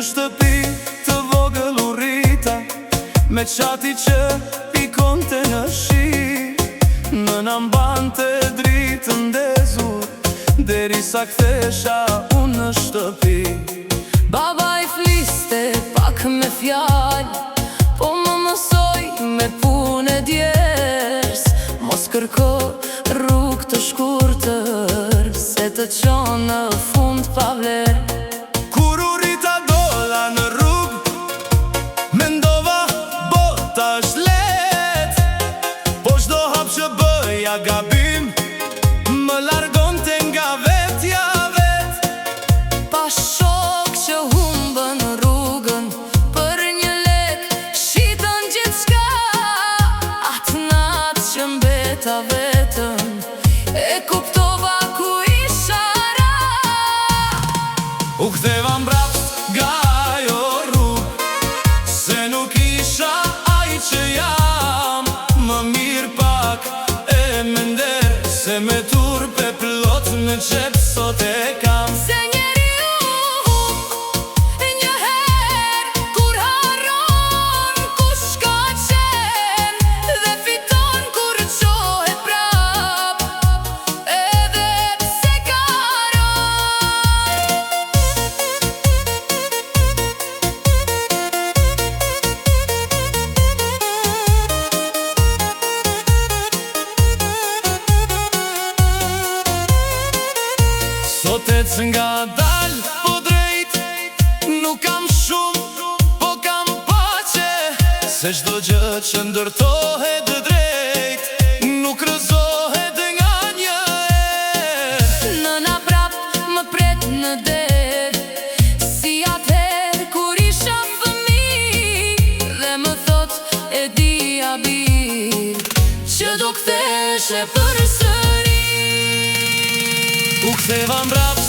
shtëpi të vogël u rrita, me qati që pikonte në shi. Nëna mbante dritën ndezur, derisa kthesha unë në shtëpi. Baba i fliste pak me fjallë, po më mësoj me punë e djers. Mos kërko rrugë të shkurtër, se të qonë në fund pa vlerë. Kur u rrita dolla në rrugë, mendova bota është letë, po çdo hap që bëja gabim, më largonte nga vetja vet. Pa shok që humbën rrugën, për një lek shitën gjithçka. Atë natë që mbeta vetëm, e kuptova ku isha ra. U ktheva mbrapsht nga ajo rrugë, se nuk isha ai që jam. Më mirë pak e me nder, se me turpe plot në qep sot e kam. Se njeriu njëherë kur harron kush ka qenë, dhe fiton kur qohet prap, edhe pse ka Sot ec nga dal po drejt, nuk kam shumë, po kam pace. Se çdo gjë që ndërtohet drejt, nuk rëzohet nga një erë. Nëna prap më pret në der, si atëherë kur isha fëmijë, dhe më thot e dija birë, që do ktheshe përsëri. U ktheva mbrapsht